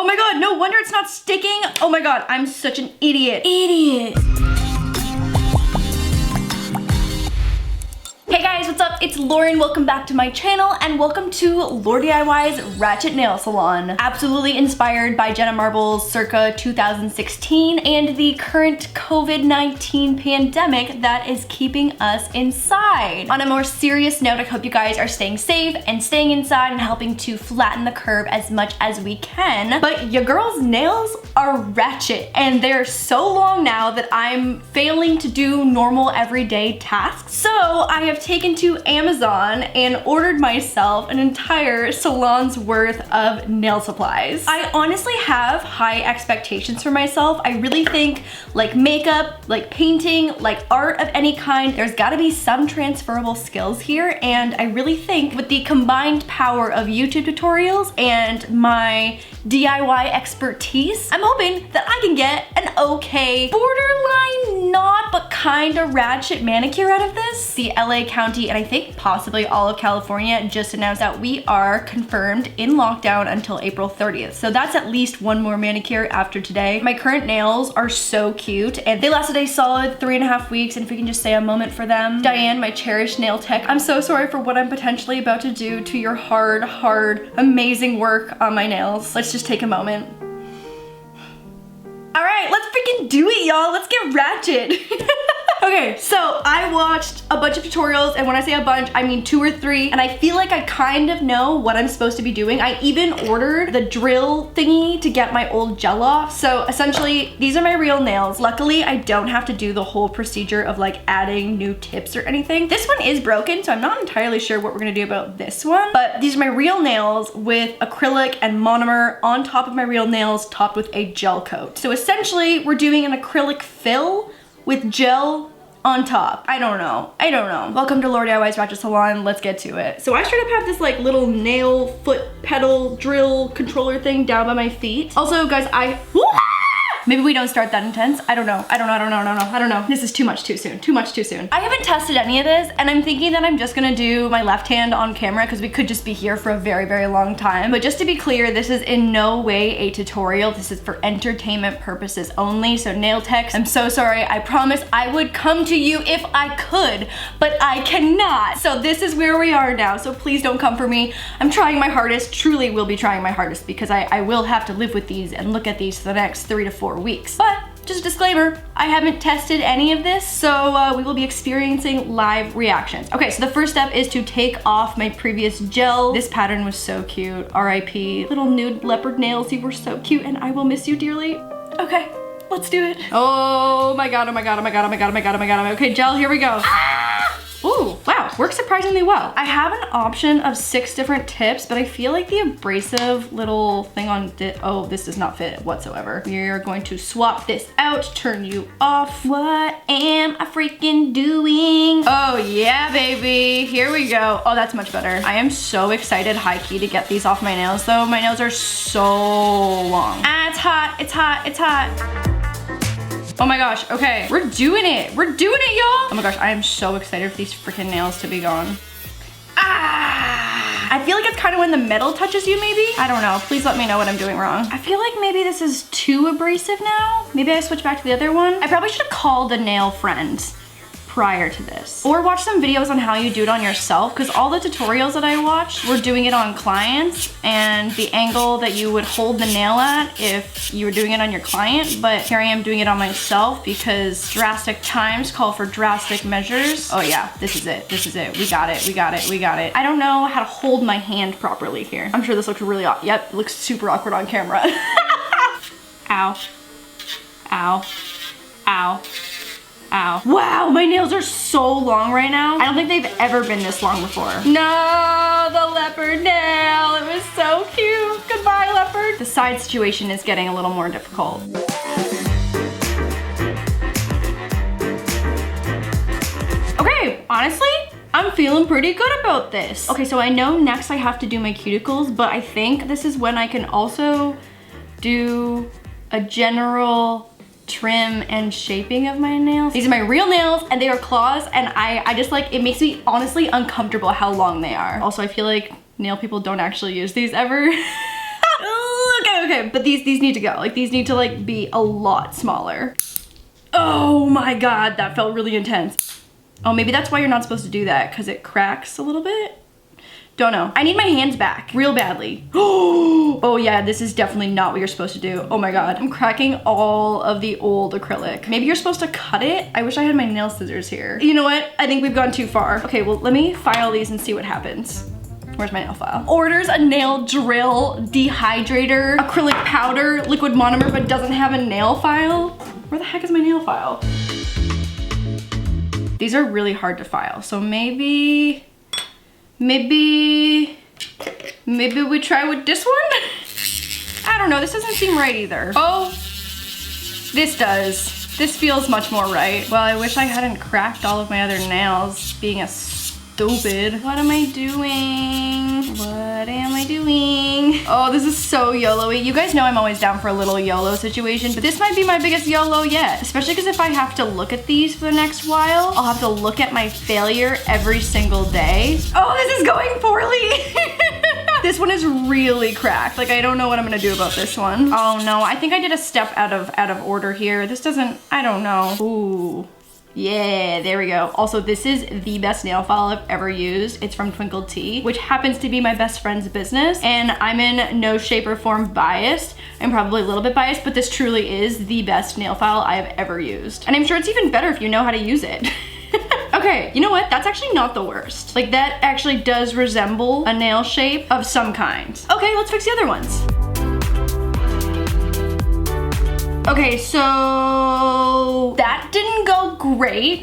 Oh my god, no wonder it's not sticking. Oh my god, I'm such an idiot. Hey guys, what's up? It's Lauren. Welcome back to my channel and welcome to laurDIY's Ratchet Nail Salon. Absolutely inspired by Jenna Marbles circa 2016 and the current COVID-19 pandemic that is keeping us inside. On a more serious note, I hope you guys are staying safe and staying inside and helping to flatten the curve as much as we can. But your girl's nails are ratchet and they're so long now that I'm failing to do normal everyday tasks. So I have taken to Amazon and ordered myself an entire salon's worth of nail supplies. I honestly have high expectations for myself. I really think like makeup, like painting, like art of any kind, there's gotta be some transferable skills here. And I really think with the combined power of YouTube tutorials and my DIY expertise, I'm hoping that I can get an okay, borderline not but kinda ratchet manicure out of this. The LA County and I think possibly all of California just announced that we are confirmed in lockdown until April 30th. So that's at least one more manicure after today. My current nails are so cute and they lasted a solid 3.5 weeks, and if we can just say a moment for them. Diane, my cherished nail tech, I'm so sorry for what I'm potentially about to do to your hard, amazing work on my nails. Let's just take a moment. All right, let's freaking do it, y'all. Let's get ratchet. Okay, so I watched a bunch of tutorials, and when I say a bunch, I mean 2 or 3, and I feel like I kind of know what I'm supposed to be doing. I even ordered the drill thingy to get my old gel off. So essentially, these are my real nails. Luckily, I don't have to do the whole procedure of like adding new tips or anything. This one is broken, so I'm not entirely sure what we're gonna do about this one, but these are my real nails with acrylic and monomer on top of my real nails, topped with a gel coat. So essentially, we're doing an acrylic fill with gel on top. I don't know. Welcome to laurDIY's Ratchet Salon. Let's get to it. So I straight up have this like little nail foot pedal drill controller thing down by my feet. Also, guys, maybe we don't start that intense. I don't know. This is too much too soon. I haven't tested any of this, and I'm thinking that I'm just gonna do my left hand on camera because we could just be here for a very long time. But just to be clear, this is in no way a tutorial. This is for entertainment purposes only. So nail techs, I'm so sorry. I promise I would come to you if I could, but I cannot. So this is where we are now. So please don't come for me. I'm trying my hardest, truly will be trying my hardest, because I will have to live with these and look at these for the next 3 to 4 weeks. But just a disclaimer, I haven't tested any of this, so we will be experiencing live reactions. Okay, so the first step is to take off my previous gel. This pattern was so cute, RIP. Little nude leopard nails, you were so cute, and I will miss you dearly. Okay, let's do it. Oh my god. Okay, gel, here we go. Ooh, wow, works surprisingly well. I have an option of 6 different tips, but I feel like the abrasive little thing on this does not fit whatsoever. We're going to swap this out, turn you off. What am I freaking doing? Oh yeah, baby, here we go. Oh, that's much better. I am so excited, high key, to get these off my nails though. My nails are so long. Ah, it's hot. Oh my gosh, okay, we're doing it, y'all. Oh my gosh, I am so excited for these freaking nails to be gone. Ah! I feel like it's kind of when the metal touches you, maybe? I don't know, please let me know what I'm doing wrong. I feel like maybe this is too abrasive now. Maybe I switch back to the other one. I probably should have called a nail friend prior to this. Or watch some videos on how you do it on yourself, because all the tutorials that I watched were doing it on clients and the angle that you would hold the nail at if you were doing it on your client, but here I am doing it on myself because drastic times call for drastic measures. Oh yeah, this is it. We got it. I don't know how to hold my hand properly here. I'm sure this looks really awkward. Yep, it looks super awkward on camera. Ow. Ow. Wow, my nails are so long right now. I don't think they've ever been this long before. No, the leopard nail. It was so cute. Goodbye, leopard. The side situation is getting a little more difficult. Okay, honestly, I'm feeling pretty good about this. Okay, so I know next I have to do my cuticles, but I think this is when I can also do a general trim and shaping of my nails. These are my real nails and they are claws, and I just like, it makes me honestly uncomfortable how long they are. Also, I feel like nail people don't actually use these ever. Okay, but these need to go. Like these need to like be a lot smaller. Oh my God, that felt really intense. Oh, maybe that's why you're not supposed to do that, because it cracks a little bit. Don't know. I need my hands back real badly. Oh yeah, this is definitely not what you're supposed to do. Oh my God. I'm cracking all of the old acrylic. Maybe you're supposed to cut it. I wish I had my nail scissors here. You know what? I think we've gone too far. Okay, well, let me file these and see what happens. Where's my nail file? Orders a nail drill, dehydrator, acrylic powder, liquid monomer, but doesn't have a nail file. Where the heck is my nail file? These are really hard to file, so maybe we try with this one? I don't know, this doesn't seem right either. Oh, this does. This feels much more right. Well, I wish I hadn't cracked all of my other nails, being a stupid. What am I doing? What am I doing? Oh, this is so YOLO-y. You guys know I'm always down for a little YOLO situation, but this might be my biggest YOLO yet. Especially because if I have to look at these for the next while, I'll have to look at my failure every single day. Oh, this is going poorly. This one is really cracked. Like, I don't know what I'm gonna do about this one. Oh no, I think I did a step out of order here. This doesn't, I don't know. Ooh. Yeah, there we go. Also, this is the best nail file I've ever used. It's from Twinkle Tea, which happens to be my best friend's business. And I'm in no shape or form biased. I'm probably a little bit biased, but this truly is the best nail file I have ever used. And I'm sure it's even better if you know how to use it. Okay, you know what? That's actually not the worst. Like, that actually does resemble a nail shape of some kind. Okay, let's fix the other ones. Okay, so that didn't go great.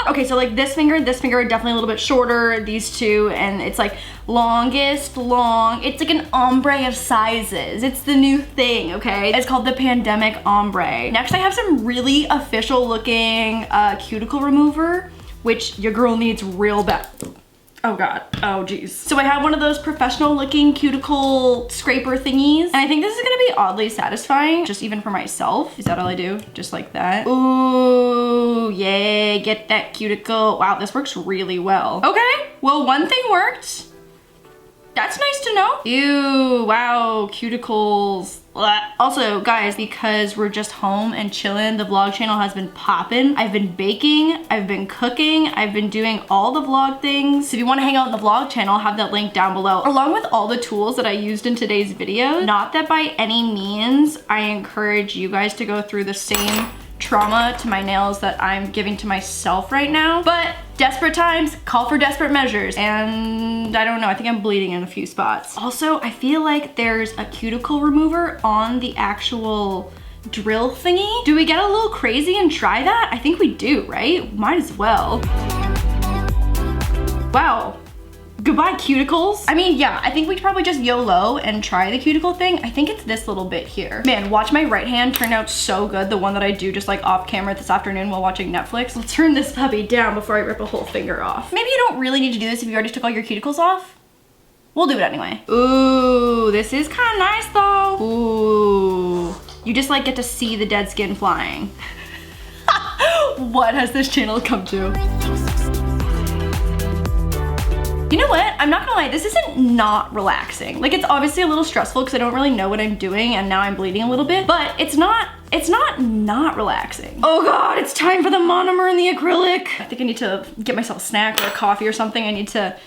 Okay, so like this finger are definitely a little bit shorter, these two, and it's like longest, long. It's like an ombre of sizes. It's the new thing, okay? It's called the pandemic ombre. Next, I have some really official looking cuticle remover, which your girl needs real bad. Oh God, oh geez. So I have one of those professional looking cuticle scraper thingies, and I think this is gonna be oddly satisfying, just even for myself. Is that all I do? Just like that? Ooh, yeah, get that cuticle. Wow, this works really well. Okay, well, one thing worked. That's nice to know. Ew, wow, cuticles. Blah. Also, guys, because we're just home and chilling, the vlog channel has been popping. I've been baking, I've been cooking, I've been doing all the vlog things. So if you want to hang out in the vlog channel, I'll have that link down below, along with all the tools that I used in today's video. Not that by any means I encourage you guys to go through the same trauma to my nails that I'm giving to myself right now, but desperate times call for desperate measures, and I don't know, I think I'm bleeding in a few spots. Also, I feel like there's a cuticle remover on the actual drill thingy. Do we get a little crazy and try that? I think we do, right? Might as well. Wow. Goodbye, cuticles. I mean, yeah, I think we could probably just YOLO and try the cuticle thing. I think it's this little bit here. Man, watch my right hand turn out so good. The one that I do just like off camera this afternoon while watching Netflix. Let's turn this puppy down before I rip a whole finger off. Maybe you don't really need to do this if you already took all your cuticles off. We'll do it anyway. Ooh, this is kind of nice though. Ooh, you just like get to see the dead skin flying. What has this channel come to? You know what? I'm not gonna lie, this isn't not relaxing. Like, it's obviously a little stressful because I don't really know what I'm doing and now I'm bleeding a little bit, but it's not relaxing. Oh God, it's time for the monomer and the acrylic. I think I need to get myself a snack or a coffee or something. I need to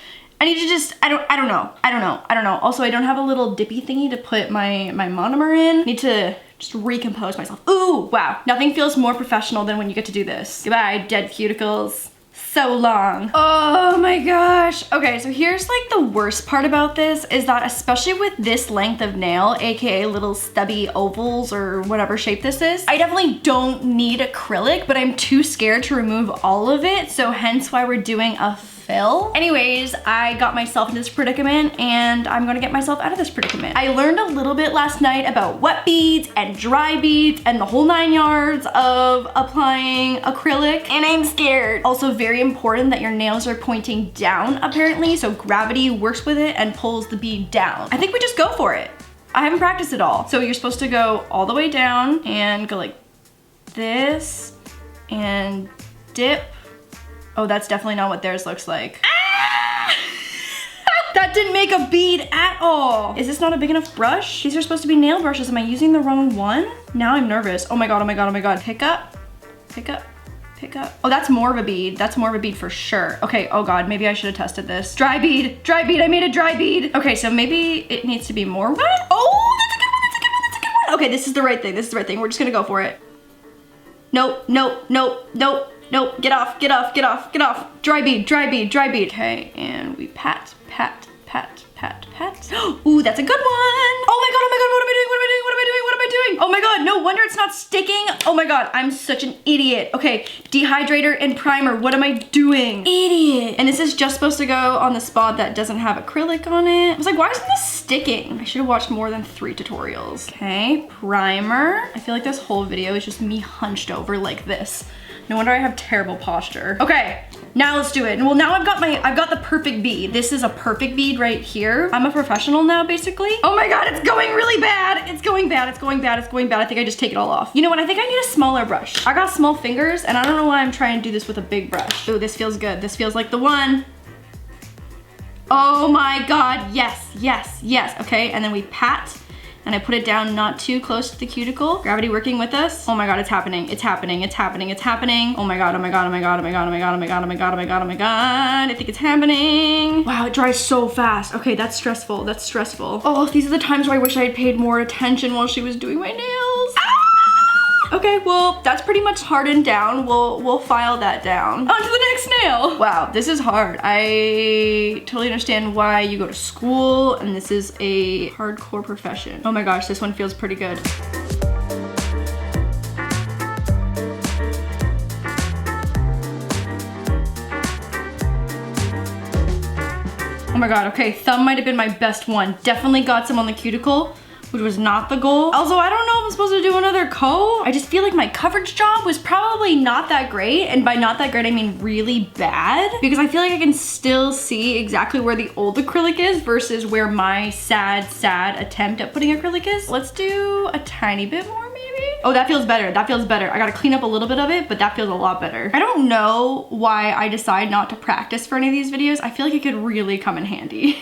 just, I don't know. Also, I don't have a little dippy thingy to put my monomer in. I need to just recompose myself. Ooh, wow. Nothing feels more professional than when you get to do this. Goodbye, dead cuticles. So long. Oh my gosh. Okay, so here's like the worst part about this is that especially with this length of nail, aka little stubby ovals or whatever shape this is, I definitely don't need acrylic, but I'm too scared to remove all of it, so hence why we're doing a fill. Anyways, I got myself into this predicament and I'm gonna get myself out of this predicament. I learned a little bit last night about wet beads and dry beads and the whole 9 yards of applying acrylic, and I'm scared. Also very important that your nails are pointing down apparently, so gravity works with it and pulls the bead down. I think we just go for it. I haven't practiced at all. So you're supposed to go all the way down and go like this and dip. Oh, that's definitely not what theirs looks like. Ah! That didn't make a bead at all. Is this not a big enough brush? These are supposed to be nail brushes. Am I using the wrong one? Now I'm nervous. Oh my God, oh my God, oh my God. Pick up, pick up, pick up. Oh, that's more of a bead. That's more of a bead for sure. Okay, oh God, maybe I should have tested this. Dry bead, I made a dry bead. Okay, so maybe it needs to be more wet. Oh, that's a good one, that's a good one, that's a good one. Okay, this is the right thing, this is the right thing. We're just gonna go for it. Nope, nope, nope, nope, nope. Get off, get off, get off, get off. Dry bead, dry bead, dry bead. Okay, and we pat, pat, pat, pat, pat. Ooh, that's a good one. Oh my God, oh my God, what am I doing? What am I doing? What am I doing? What am I doing? Oh my God, no wonder it's not sticking. Oh my God, I'm such an idiot. Okay, dehydrator and primer, what am I doing? Idiot. And this is just supposed to go on the spot that doesn't have acrylic on it. I was like, why isn't this sticking? I should have watched more than 3 tutorials. Okay, primer. I feel like this whole video is just me hunched over like this. No wonder I have terrible posture. Okay, now let's do it. Well, now I've got the perfect bead. This is a perfect bead right here. I'm a professional now, basically. Oh my God, it's going really bad. It's going bad, it's going bad, it's going bad. I think I just take it all off. You know what, I think I need a smaller brush. I got small fingers and I don't know why I'm trying to do this with a big brush. Oh, this feels good. This feels like the one. Oh my God, yes, yes, yes. Okay, and then we pat. And I put it down not too close to the cuticle. Gravity working with us. Oh my God, it's happening, it's happening, it's happening, it's happening. Oh my God, oh my God, oh my God, oh my God, oh my God, oh my God, oh my God, oh my God, oh my God. I think it's happening. Wow, it dries so fast. Okay, that's stressful, that's stressful. Oh, these are the times where I wish I had paid more attention while she was doing my nails. Ah! Okay, well, that's pretty much hardened down. We'll file that down. On to the next nail. Wow, this is hard. I totally understand why you go to school and this is a hardcore profession. Oh my gosh, this one feels pretty good. Oh my God, okay, thumb might have been my best one. Definitely got some on the cuticle, which was not the goal. Also, I don't know if I'm supposed to do another coat. I just feel like my coverage job was probably not that great. And by not that great, I mean really bad. Because I feel like I can still see exactly where the old acrylic is versus where my sad attempt at putting acrylic is. Let's do a tiny bit more maybe. Oh, that feels better, that feels better. I gotta clean up a little bit of it, but that feels a lot better. I don't know why I decide not to practice for any of these videos. I feel like it could really come in handy.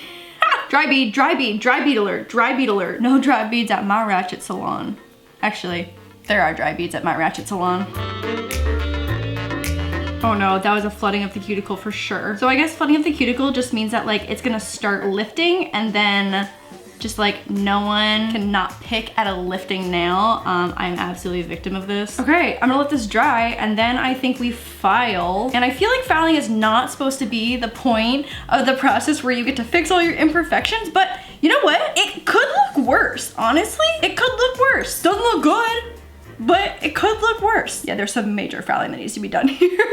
Dry bead, dry bead, dry bead alert, dry bead alert. No dry beads at my ratchet salon. Actually, there are dry beads at my ratchet salon. Oh no, that was a flooding of the cuticle for sure. So I guess flooding of the cuticle just means that like it's gonna start lifting and then just like no one can not pick at a lifting nail. I'm absolutely a victim of this. Okay, I'm gonna let this dry and then I think we file. And I feel like filing is not supposed to be the point of the process where you get to fix all your imperfections, but you know what? It could look worse, honestly. It could look worse. Doesn't look good, but it could look worse. Yeah, there's some major filing that needs to be done here.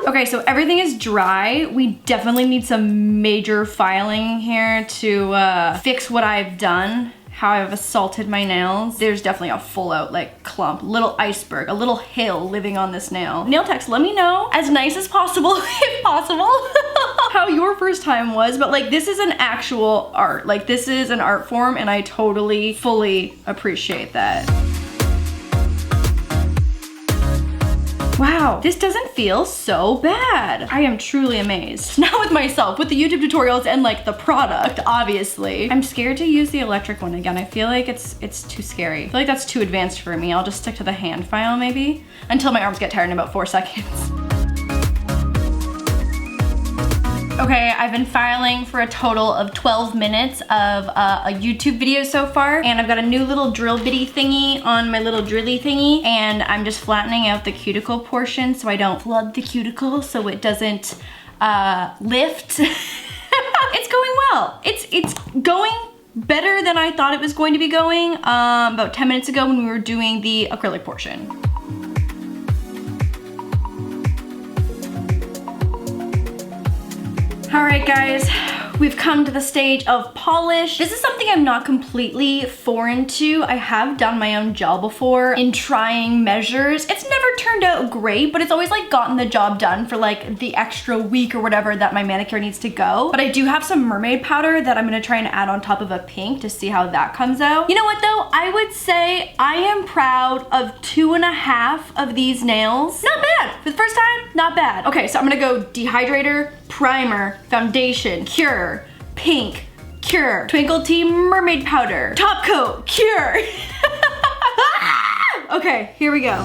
Okay, so everything is dry. We definitely need some major filing here to fix what I've done, how I've assaulted my nails. There's definitely a full out like clump, little iceberg, a little hill living on this nail. Nail techs, let me know, as nice as possible, if possible, how your first time was, but like this is an actual art. Like this is an art form and I totally, fully appreciate that. Wow, this doesn't feel so bad. I am truly amazed. Not with myself, with the YouTube tutorials and like the product, obviously. I'm scared to use the electric one again. I feel like it's too scary. I feel like that's too advanced for me. I'll just stick to the hand file maybe, until my arms get tired in about 4 seconds. Okay, I've been filing for a total of 12 minutes of a YouTube video so far, and I've got a new little drill bitty thingy on my little drilly thingy, and I'm just flattening out the cuticle portion so I don't flood the cuticle so it doesn't lift. It's going well. It's going better than I thought it was going to be going about 10 minutes ago when we were doing the acrylic portion. All right, guys, we've come to the stage of polish. This is something I'm not completely foreign to. I have done my own gel before in trying measures. It's never turned out great, but it's always like gotten the job done for like the extra week or whatever that my manicure needs to go. But I do have some mermaid powder that I'm gonna try and add on top of a pink to see how that comes out. You know what though? I would say I am proud of 2.5 of these nails. Not bad. For the first time, not bad. Okay, so I'm gonna go dehydrator, primer, foundation, cure, pink, cure. Twinkle Tea mermaid powder. Top coat, cure. Okay, here we go.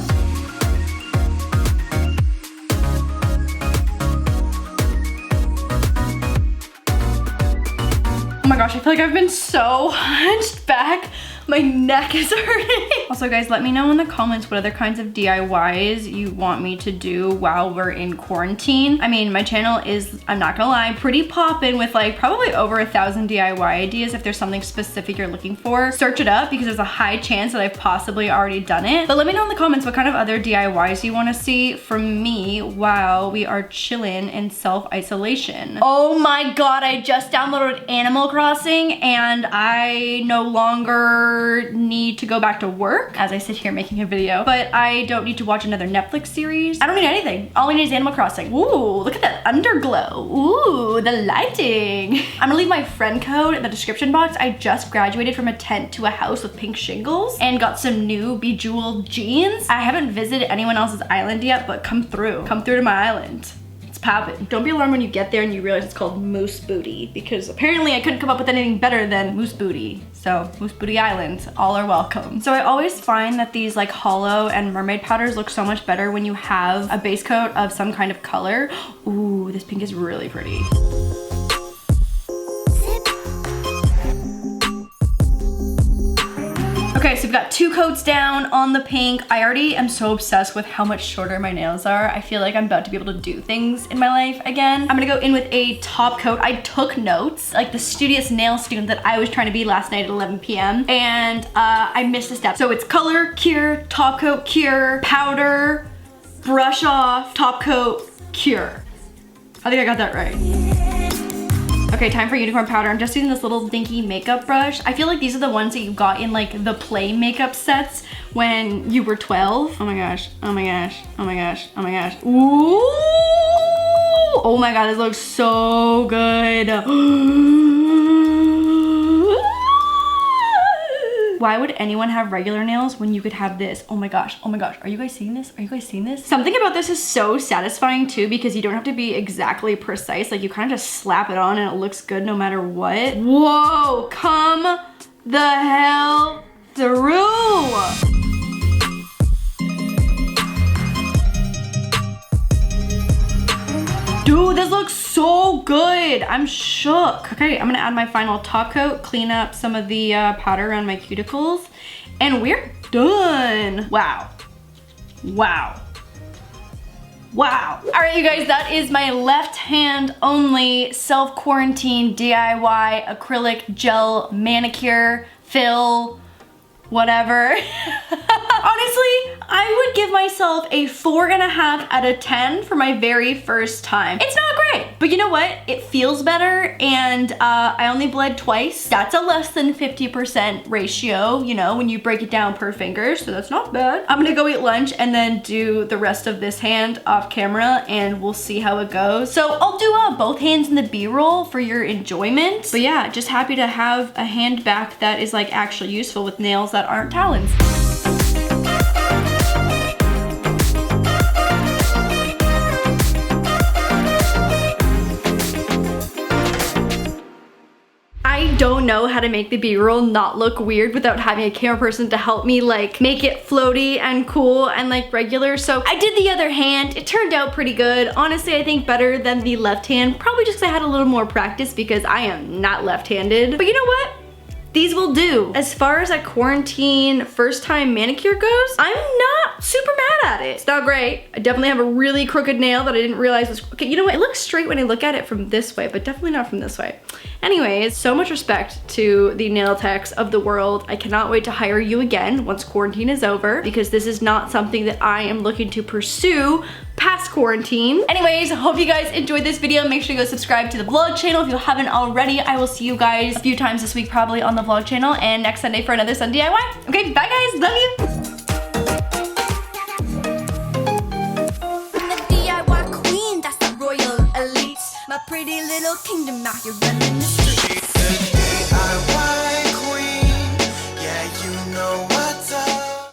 Oh my gosh, I feel like I've been so hunched back. My neck is hurting. Also guys, let me know in the comments what other kinds of DIYs you want me to do while we're in quarantine. I mean, my channel is, I'm not gonna lie, pretty poppin' with like probably over 1,000 DIY ideas. If there's something specific you're looking for, search it up because there's a high chance that I've possibly already done it. But let me know in the comments what kind of other DIYs you wanna see from me while we are chillin' in self-isolation. Oh my God, I just downloaded Animal Crossing and I no longer need to go back to work as I sit here making a video, but I don't need to watch another Netflix series. I don't need anything. All I need is Animal Crossing. Ooh, look at that underglow. Ooh, the lighting. I'm gonna leave my friend code in the description box. I just graduated from a tent to a house with pink shingles and got some new bejeweled jeans. I haven't visited anyone else's island yet, but come through to my island. Poppin'. Don't be alarmed when you get there and you realize it's called Moose Booty, because apparently I couldn't come up with anything better than Moose Booty. So Moose Booty Island, all are welcome. So I always find that these like hollow and mermaid powders look so much better when you have a base coat of some kind of color. Ooh, this pink is really pretty. Okay, so we've got 2 coats down on the pink. I already am so obsessed with how much shorter my nails are. I feel like I'm about to be able to do things in my life again. I'm gonna go in with a top coat. I took notes, like the studious nail student that I was trying to be last night at 11 p.m. and I missed a step. So it's color, cure, top coat, cure, powder, brush off, top coat, cure. I think I got that right. Okay, time for unicorn powder. I'm just using this little dinky makeup brush. I feel like these are the ones that you got in like the play makeup sets when you were 12. Oh my gosh, oh my gosh, oh my gosh, oh my gosh. Ooh! Oh my God, this looks so good. Why would anyone have regular nails when you could have this? Oh my gosh, oh my gosh. Are you guys seeing this? Are you guys seeing this? Something about this is so satisfying too because you don't have to be exactly precise. Like you kind of just slap it on and it looks good no matter what. Whoa, come the hell through. Dude, this looks so good. I'm shook. Okay, I'm gonna add my final top coat, clean up some of the powder around my cuticles, and we're done. Wow. Wow. Wow. All right, you guys, that is my left hand only self-quarantine DIY acrylic gel manicure, fill, whatever. Honestly, I would give myself a 4.5 out of 10 for my very first time. It's not great, but you know what? It feels better, and I only bled twice. That's a less than 50% ratio, you know, when you break it down per finger, so that's not bad. I'm gonna go eat lunch and then do the rest of this hand off camera, and we'll see how it goes. So I'll do both hands in the B-roll for your enjoyment. But yeah, just happy to have a hand back that is like actually useful with nails that aren't talons. I don't know how to make the B-roll not look weird without having a camera person to help me like make it floaty and cool and like regular. So I did the other hand. It turned out pretty good. Honestly, I think better than the left hand, probably just because I had a little more practice because I am not left-handed. But you know what? These will do. As far as a quarantine first time manicure goes, I'm not super mad at it. It's not great. I definitely have a really crooked nail that I didn't realize was, okay, you know what? It looks straight when I look at it from this way, but definitely not from this way. Anyways, so much respect to the nail techs of the world. I cannot wait to hire you again once quarantine is over because this is not something that I am looking to pursue past quarantine. Anyways, hope you guys enjoyed this video. Make sure you go subscribe to the vlog channel if you haven't already. I will see you guys a few times this week probably on the vlog channel and next Sunday for another Sun DIY. Okay, bye guys, love you. I'm the DIY queen, that's the royal elite. My pretty little kingdom out here running